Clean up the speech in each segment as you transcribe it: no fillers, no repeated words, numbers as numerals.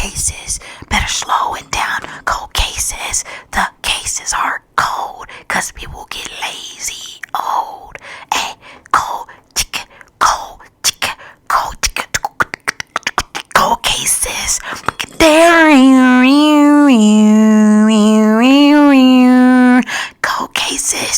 cases. Better slow it down. Cold cases. The cases are cold because people get lazy. Old. Hey, cold chicken. Cold chicken. Cold chicken. Cold cases. Cold cases. Cold cases.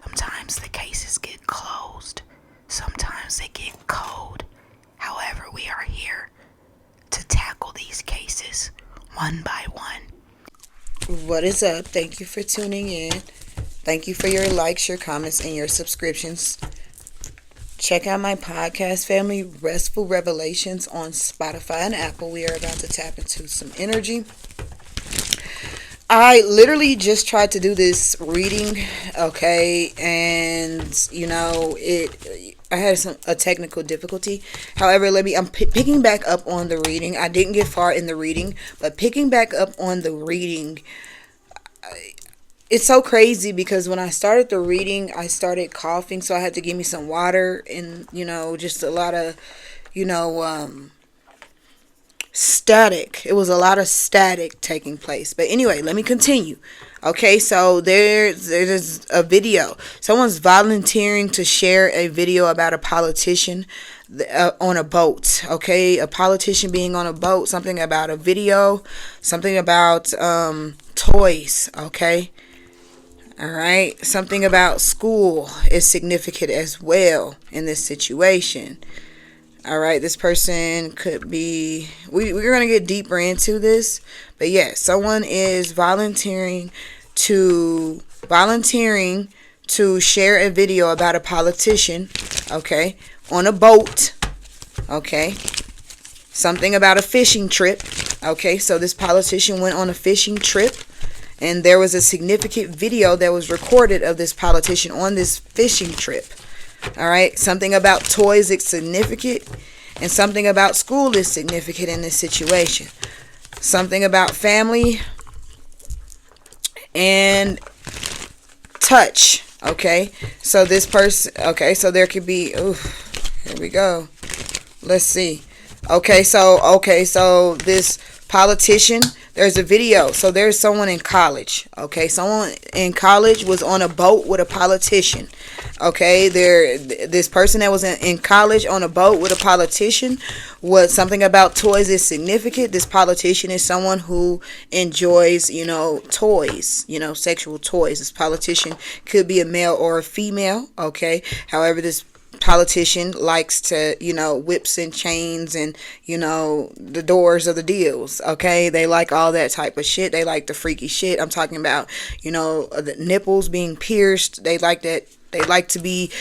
Sometimes the cases get closed. Sometimes they get cold. However, we are here to tackle these cases one by one. What is up? Thank you for tuning in. Thank you for your likes, your comments, and your subscriptions. Check out my podcast family, Restful Revelations, on Spotify and Apple. We are about to tap into some energy. I literally just tried to do this reading, okay, and I had a technical difficulty. However, I'm picking back up on the reading. I didn't get far in the reading, but picking back up on the reading, it's so crazy because when I started the reading, I started coughing, so I had to give me some water and, just a lot of, static. It was a lot of static taking place. But anyway, let me continue. Okay, so there's a video. Someone's volunteering to share a video about a politician on a boat. Okay, a politician being on a boat. Something about a video. Something about toys. Okay. All right. Something about school is significant as well in this situation. All right. This person could be, we're going to get deeper into this. But yeah, someone is volunteering to share a video about a politician. Okay. On a boat. Okay. Something about a fishing trip. Okay. So this politician went on a fishing trip. And there was a significant video that was recorded of this politician on this fishing trip. All right. Something about toys is significant. And something about school is significant in this situation. Something about family and touch. Okay. So this person. Okay. So there could be. Here we go. Let's see. Okay. So this politician. There's a video. So there's someone in college. Okay. Someone in college was on a boat with a politician. Okay. This person that was in college on a boat with a politician was something about toys is significant. This politician is someone who enjoys, toys, sexual toys. This politician could be a male or a female. Okay. However, this politician likes to, whips and chains and, the doors of the deals. Okay. They like all that type of shit. They like the freaky shit. I'm talking about, the nipples being pierced. They like that. They like to be,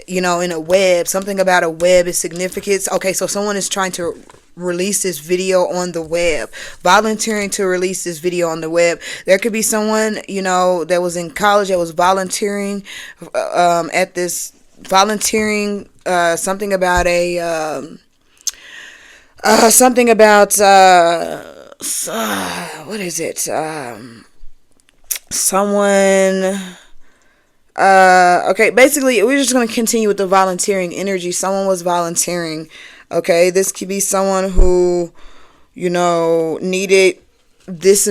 in a web. Something about a web is significant. Okay. So someone is trying to release this video on the web, volunteering to release this video on the web. There could be someone, that was in college that was volunteering at this volunteering something about what is it, someone okay, basically we're just going to continue with the volunteering energy. Someone was volunteering. Okay, this could be someone who needed this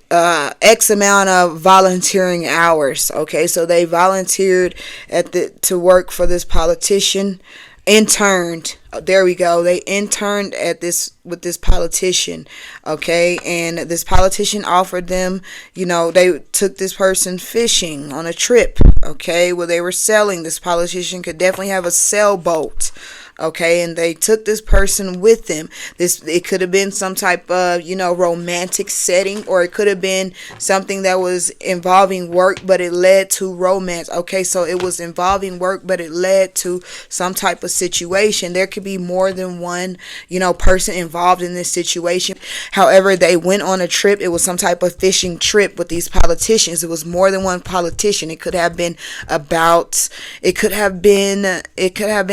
X amount of volunteering hours. Okay, so they volunteered to work for this politician. Interned. There we go. They interned with this politician. Okay, and this politician offered them, they took this person fishing on a trip. Okay, where they were selling. This politician could definitely have a sailboat. Okay, and they took this person with them. It could have been some type of, romantic setting, or it could have been something that was involving work, but it led to romance. Okay, so it was involving work, but it led to some type of situation. There could be more than one, person involved in this situation. However, they went on a trip. It was some type of fishing trip with these politicians. It was more than one politician. It could have been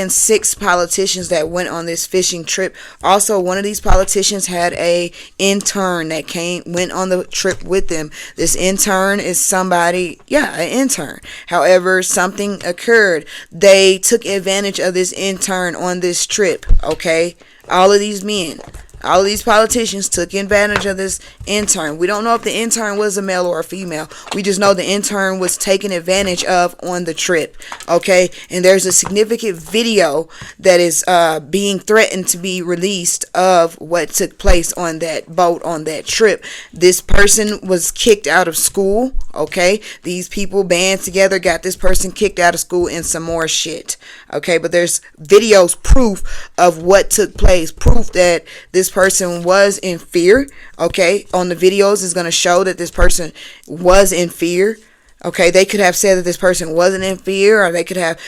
6 politicians politicians that went on this fishing trip. Also, one of these politicians had a intern that went on the trip with them. This intern is somebody, yeah, an intern. However, something occurred. They took advantage of this intern on this trip, okay? All of these men, all of these politicians took advantage of this intern. We don't know if the intern was a male or a female. We just know the intern was taken advantage of on the trip. Okay? And there's a significant video that is being threatened to be released of what took place on that boat on that trip. This person was kicked out of school. Okay? These people band together, got this person kicked out of school and some more shit. Okay? But there's videos, proof of what took place. Proof that this person was in fear. Okay, on the videos is going to show that this person was in fear. Okay, they could have said that this person wasn't in fear, or they could have,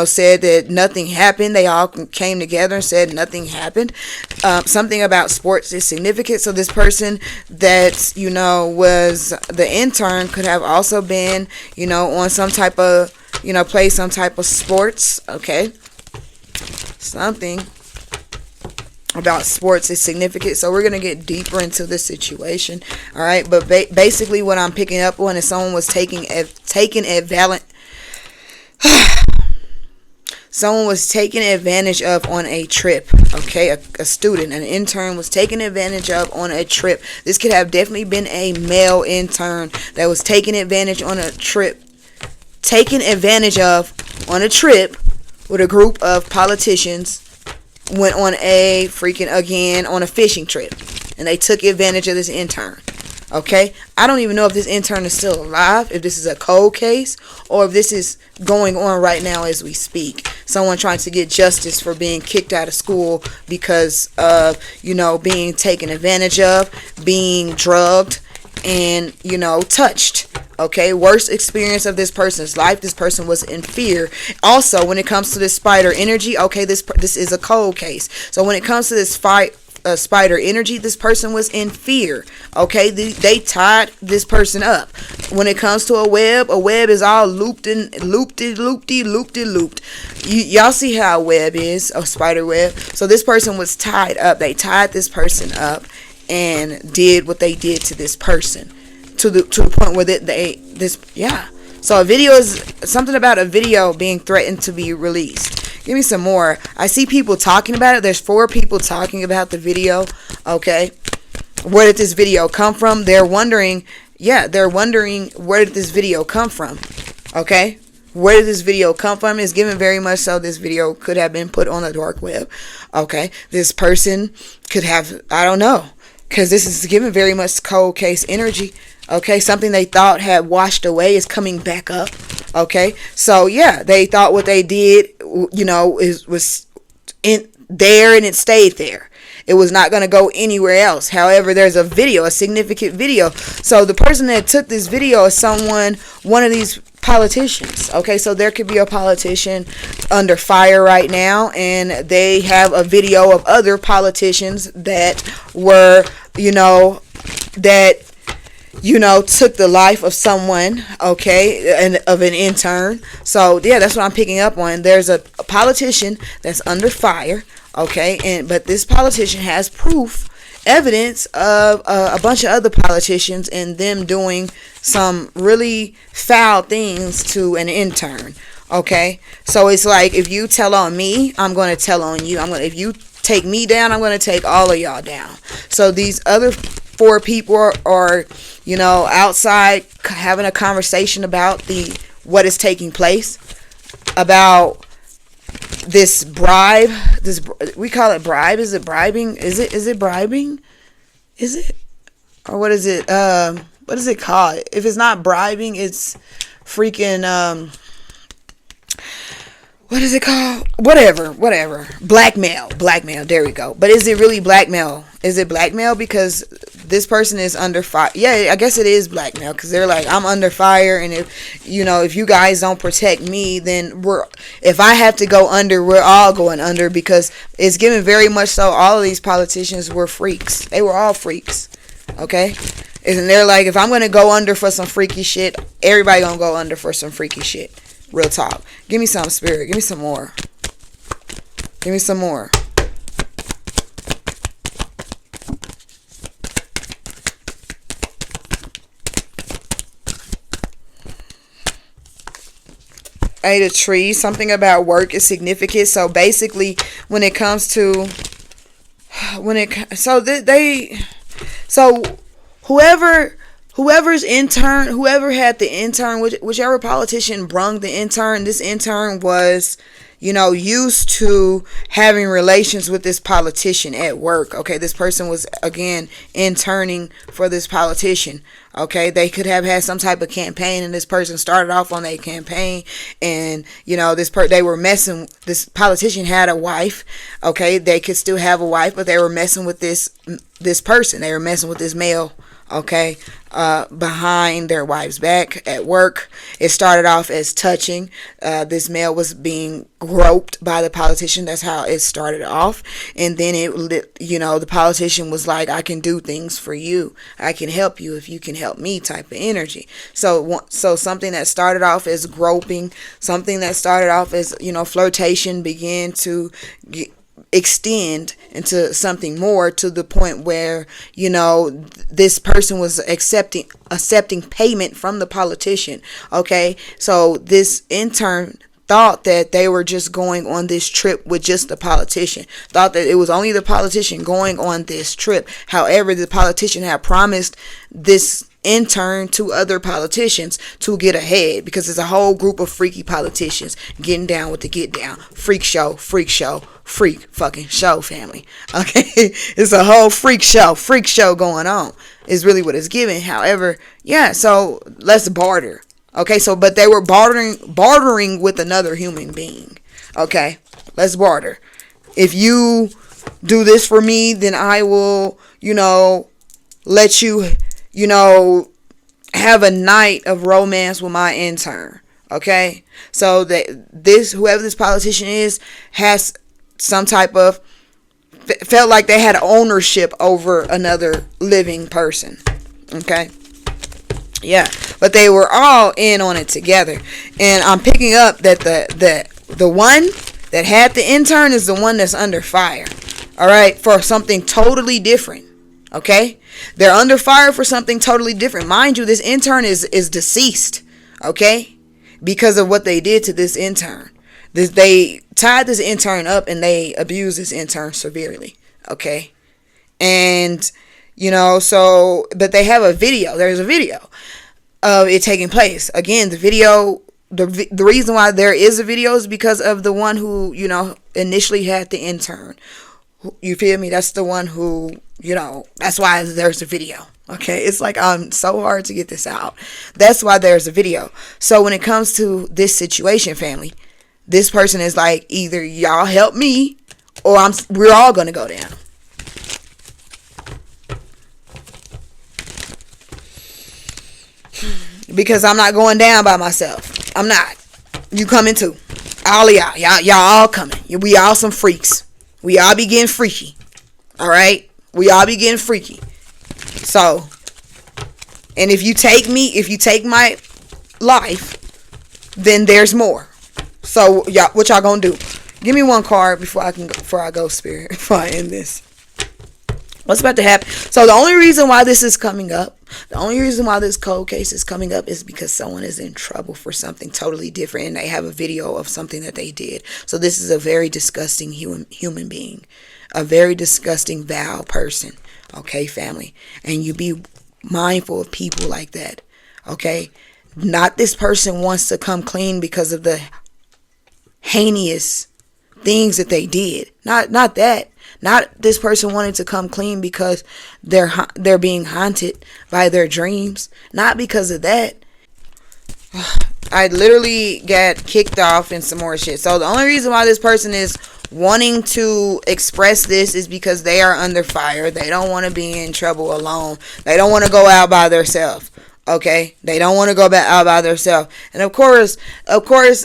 said that nothing happened. They all came together and said nothing happened. Something about sports is significant. So this person that, was the intern could have also been, on some type of, play some type of sports. Okay, something about sports is significant. So we're going to get deeper into this situation. All right, but basically what I'm picking up on is someone was taken advantage of on a trip. Okay, a student, an intern was taken advantage of on a trip. This could have definitely been a male intern that was taken advantage on a trip. Taken advantage of on a trip with a group of politicians. Went on a on a fishing trip, and they took advantage of this intern. Okay, I don't even know if this intern is still alive, if this is a cold case, or if this is going on right now as we speak. Someone trying to get justice for being kicked out of school because of, being taken advantage of, being drugged, and, touched. Okay, worst experience of this person's life. This person was in fear. Also, when it comes to this spider energy, okay, this is a cold case. So when it comes to this spider energy, this person was in fear. Okay, they tied this person up. When it comes to a web is all looped. Y'all see how a web is, a spider web. So this person was tied up. They tied this person up and did what they did to this person. To the point where So a video is something about a video being threatened to be released. Give me some more. I see people talking about it. There's 4 people talking about the video. Okay, where did this video come from? They're wondering where did this video come from? Okay, where did this video come from? It's given very much so this video could have been put on the dark web. Okay, this person could have, I don't know, because this is given very much cold case energy. Okay, something they thought had washed away is coming back up. Okay, so yeah, they thought what they did, was in there and it stayed there. It was not going to go anywhere else. However, there's a video, a significant video. So the person that took this video is one of these politicians. Okay, so there could be a politician under fire right now, and they have a video of other politicians that were, took the life of someone, okay, and of an intern. So yeah, that's what I'm picking up on. There's a politician that's under fire, okay, but this politician has proof, evidence of a bunch of other politicians and them doing some really foul things to an intern. Okay, so it's like, if you tell on me, I'm going to tell on you. If you take me down, I'm going to take all of y'all down. So these other 4 people are outside having a conversation about what is taking place, about this bribe. We call it bribe. Is it bribing? Is it bribing? Is it, or what is it? What is it called? If it's not bribing, it's freaking what is it called? Whatever. Blackmail. There we go. But is it really blackmail? Is it blackmail because this person is under fire? Yeah, I guess it is blackmail, because they're like, I'm under fire, and if you guys don't protect me, then if I have to go under, we're all going under, because it's given very much so all of these politicians were freaks. They were all freaks. Okay? And they're like, if I'm going to go under for some freaky shit, everybody going to go under for some freaky shit. Real talk. Give me some, spirit. Give me some more. Give me some more. Eight of Trees. Something about work is significant. So basically, when it comes to whoever's intern, whoever had the intern, whichever politician brung the intern, this intern was, used to having relations with this politician at work. Okay, this person was, again, interning for this politician. Okay, they could have had some type of campaign, and this person started off on a campaign, and they were messing. This politician had a wife. Okay, they could still have a wife, but they were messing with this person. They were messing with this male. Okay, behind their wife's back at work. It started off as touching. This male was being groped by the politician. That's how it started off. And then the politician was like, I can do things for you. I can help you if you can help me, type of energy. So something that started off as groping, something that started off as, flirtation, began to extend into something more, to the point where this person was accepting payment from the politician. Okay, so this intern thought that they were just going on this trip with just the politician, thought that it was only the politician going on this trip. However, the politician had promised this intern to other politicians to get ahead, because it's a whole group of freaky politicians getting down with the get down. Freak show, freak fucking show, family. Okay, it's a whole freak show going on is really what it's giving. However, yeah, so let's barter. Okay, so but they were bartering with another human being. Okay, let's barter. If you do this for me, then I will, let you, have a night of romance with my intern. Okay, so whoever this politician is has some type of, felt like they had ownership over another living person. Okay, yeah, but they were all in on it together. And I'm picking up that the one that had the intern is the one that's under fire. All right, for something totally different. Okay, they're under fire for something totally different. Mind you, this intern is deceased. Okay, because of what they did to this intern. They tied this intern up and they abused this intern severely. Okay, and but they have a video. There's a video of it taking place. Again, the video. The reason why there is a video is because of the one who initially had the intern. You feel me? That's the one who, that's why there's a video. Okay, it's like so hard to get this out. That's why there's a video. So when it comes to this situation, family, this person is like, either y'all help me or we're all gonna go down. Because I'm not going down by myself. I'm not. You coming too. All of y'all. Y'all all coming. We all some freaks. We all be getting freaky. Alright? We all be getting freaky. So, and if you take my life, then there's more. So, y'all, what y'all gonna do? Give me one card before I go, Spirit, before I end this. What's about to happen? So the only reason why this is coming up, the only reason why this cold case is coming up is because someone is in trouble for something totally different, and they have a video of something that they did. So this is a very disgusting human being, a very disgusting, vile person. Okay, family, and you be mindful of people like that. Okay, not this person wants to come clean because of the heinous things that they did. Not that. Not this person wanted to come clean because they're being haunted by their dreams. Not because of that. I literally got kicked off and some more shit. So the only reason why this person is wanting to express this is because they are under fire. They don't want to be in trouble alone. They don't want to go out by themselves. Okay, they don't want to go back out by themselves. And of course,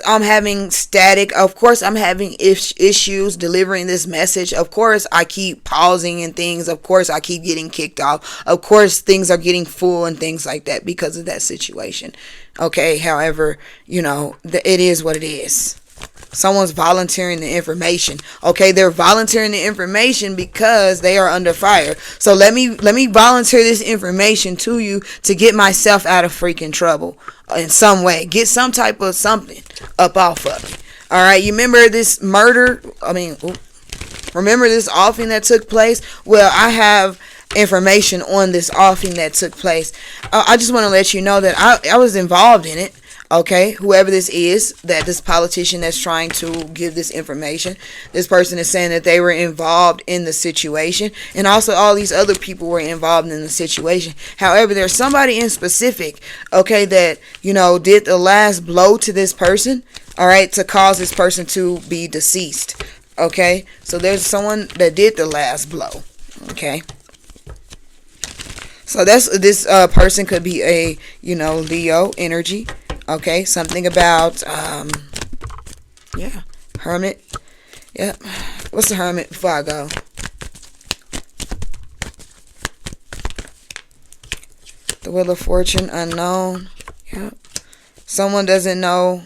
I'm having static. Of course, I'm having issues delivering this message. Of course, I keep pausing and things. Of course, I keep getting kicked off. Of course, things are getting full and things like that because of that situation. Okay, however, it is what it is. Someone's volunteering the information. Okay, they're volunteering the information because they are under fire. So let me volunteer this information to you to get myself out of freaking trouble in some way. Get some type of something up off of me. All right, you remember this murder? Remember this offing that took place? Well, I have information on this offing that took place. I just want to let you know that I was involved in it. Okay, whoever this is, that this politician that's trying to give this information, this person is saying that they were involved in the situation, and also all these other people were involved in the situation. However, there's somebody in specific, okay, that, you know, did the last blow to this person, all right, to cause this person to be deceased. Okay, so there's someone that did the last blow. Okay, so this person could be a, you know, Leo energy. Okay, something about, Hermit. Yep. What's the Hermit before I go? The Wheel of Fortune, unknown. Yep. Someone doesn't know.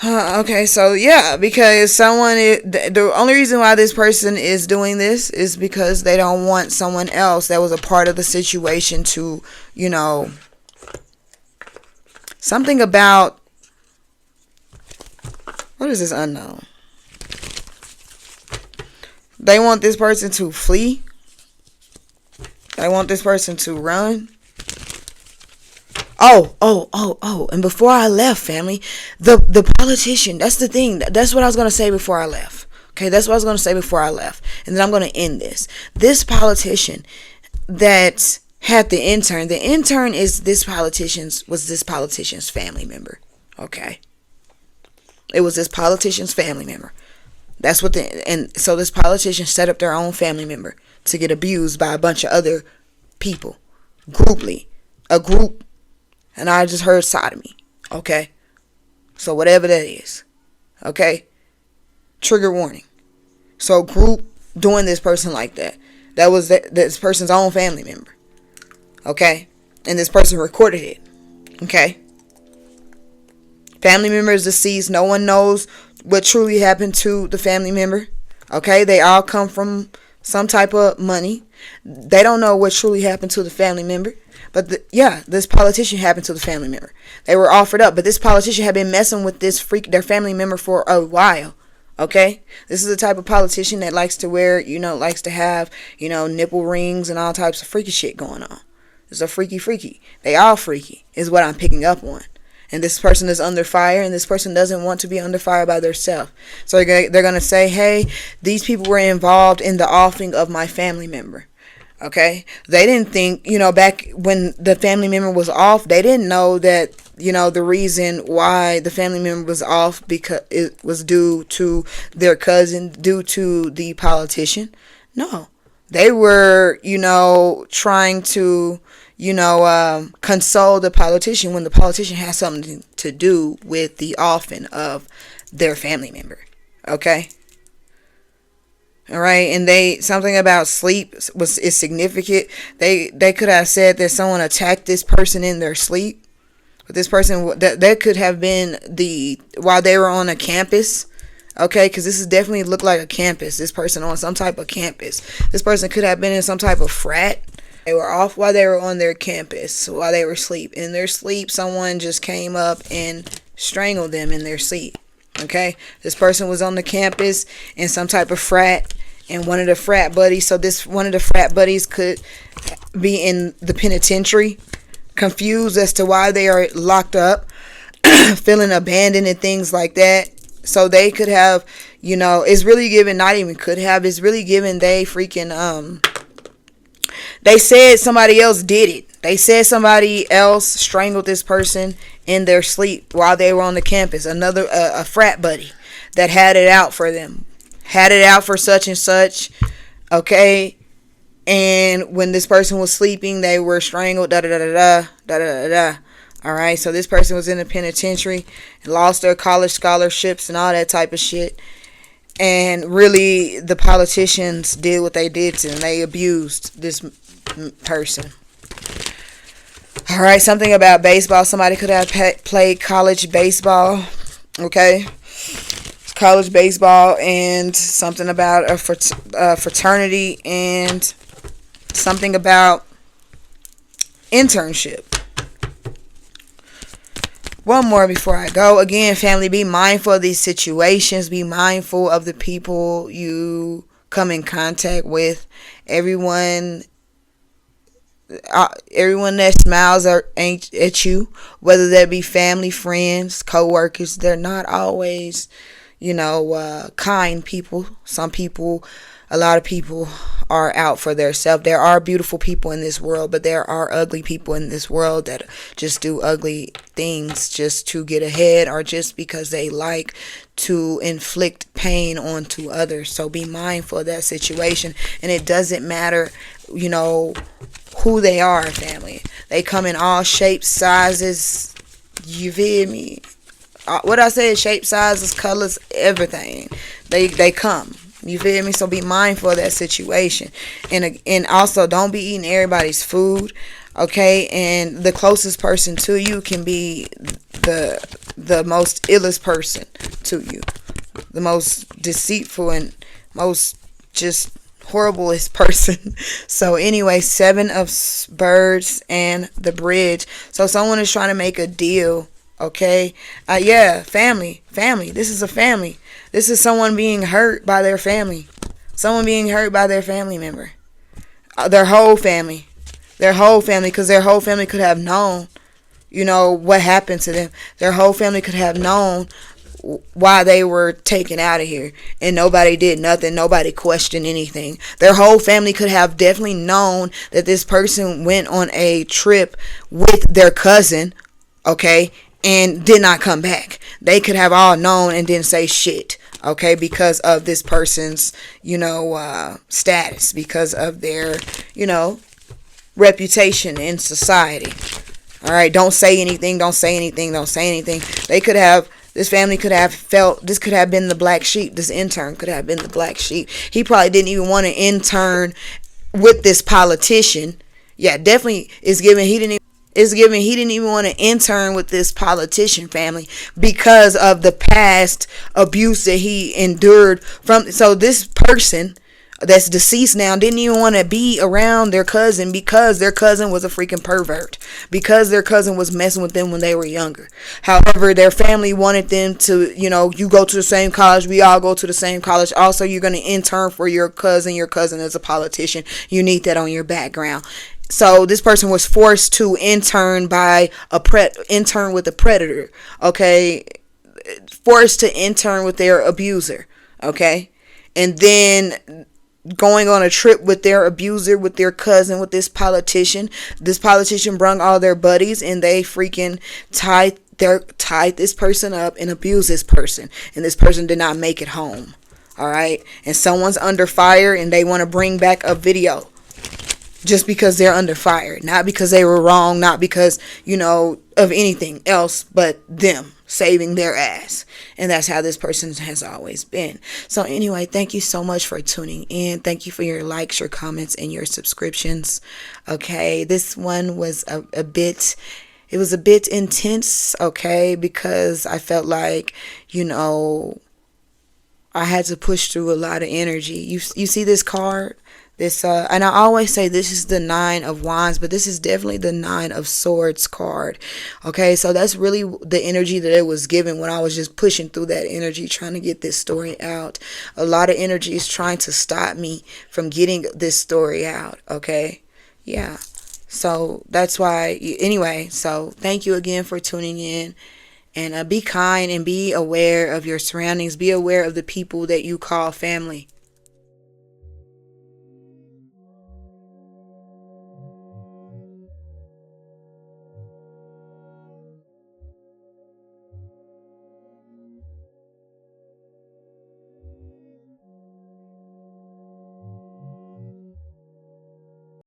Okay, so yeah, because the only reason why this person is doing this is because they don't want someone else that was a part of the situation to, you know, something about, what is this unknown? They want this person to flee. They want this person to run. And before I left, family, the politician, that's the thing. That's what I was going to say before I left. Okay, that's what I was going to say before I left. And then I'm going to end this. This politician that had the intern was this politician's family member. Okay. It was this politician's family member. That's what so this politician set up their own family member to get abused by a bunch of other people. A group. And I just heard sodomy. Okay. So whatever that is. Okay. Trigger warning. So group doing this person like that. That was this person's own family member. Okay. And this person recorded it. Okay. Family member is deceased. No one knows what truly happened to the family member. Okay. They all come from some type of money. They don't know what truly happened to the family member. But this politician happened to the family member. They were offered up, but this politician had been messing with their family member for a while. Okay, this is the type of politician that likes to wear, likes to have, nipple rings and all types of freaky shit going on. It's a freaky. They all freaky is what I'm picking up on. And this person is under fire, and this person doesn't want to be under fire by themselves. So they're going to say, hey, these people were involved in the offing of my family member. Okay, they didn't think, back when the family member was off, they didn't know that, the reason why the family member was off because it was due to their cousin, due to the politician. No, they were, trying to, console the politician when the politician had something to do with the offing of their family member. Okay. All right, and something about sleep is significant. They could have said that someone attacked this person in their sleep, but this person that could have been while they were on a campus. Okay, because this is definitely looked like a campus. This person on some type of campus. This person could have been in some type of frat. They were off while they were on their campus, while they were asleep. In their sleep, someone just came up and strangled them in their sleep. Okay, this person was on the campus in some type of frat, and one of the frat buddies. So one of the frat buddies could be in the penitentiary, confused as to why they are locked up, feeling abandoned and things like that. So they could have, it's really given. Not even could have. It's really given. They freaking They said somebody else did it. They said somebody else strangled this person in their sleep while they were on the campus. A frat buddy that had it out for them. Had it out for such and such. Okay. And when this person was sleeping, they were strangled. Alright. So this person was in the penitentiary and lost their college scholarships and all that type of shit. And really, the politicians did what they did to them. They abused this person. All right, something about baseball. Somebody could have played college baseball. Okay, college baseball, and something about a fraternity, and something about internship. One more before I go. Again, family, be mindful of these situations. Be mindful of the people you come in contact with. Everyone that smiles at you, whether that be family, friends, co-workers, they're not always, kind people. Some people, a lot of people are out for themselves. There are beautiful people in this world, but there are ugly people in this world that just do ugly things just to get ahead, or just because they like to inflict pain onto others. So be mindful of that situation. And it doesn't matter, who they are, family. They come in all shapes, sizes. You feel me? What I said, shape, sizes, colors, everything. They come. You feel me? So be mindful of that situation. And also, don't be eating everybody's food. Okay? And the closest person to you can be the most illest person to you. The most deceitful and most just horriblest person. So anyway, 7 of birds and the bridge. So someone is trying to make a deal. Okay? Yeah, family. This is a family. This is someone being hurt by their family. Someone being hurt by their family member. Their whole family. Because their whole family could have known, what happened to them. Their whole family could have known why they were taken out of here. And nobody did nothing. Nobody questioned anything. Their whole family could have definitely known that this person went on a trip with their cousin. Okay? And did not come back. They could have all known and didn't say shit. Okay, because of this person's, status, because of their, reputation in society. All right, don't say anything. They could have, this family could have felt, this could have been the black sheep. This intern could have been the black sheep. He probably didn't even want to intern with this politician. Yeah, definitely is given, he didn't even want to intern with this politician, family, because of the past abuse that he endured from. So this person that's deceased now didn't even want to be around their cousin, because their cousin was a freaking pervert, because their cousin was messing with them when they were younger. However, their family wanted them to, you go to the same college, we all go to the same college. Also, you're going to intern for your cousin is a politician. You need that on your background. So this person was forced to intern with a predator, okay? Forced to intern with their abuser, okay? And then going on a trip with their abuser, with their cousin, with this politician. This politician brung all their buddies, and they freaking tied this person up and abused this person. And this person did not make it home, all right? And someone's under fire, and they want to bring back a video. Just because they're under fire, not because they were wrong, not because, of anything else but them saving their ass. And that's how this person has always been. So anyway, thank you so much for tuning in. Thank you for your likes, your comments, and your subscriptions. Okay, this one was a bit intense, okay, because I felt like, I had to push through a lot of energy. You see this card? This and I always say this is the 9 of Wands, but this is definitely the 9 of Swords card. Okay, so that's really the energy that it was given when I was just pushing through that energy, trying to get this story out. A lot of energy is trying to stop me from getting this story out. Okay, yeah. So that's why. Anyway, so thank you again for tuning in. And be kind and be aware of your surroundings. Be aware of the people that you call family.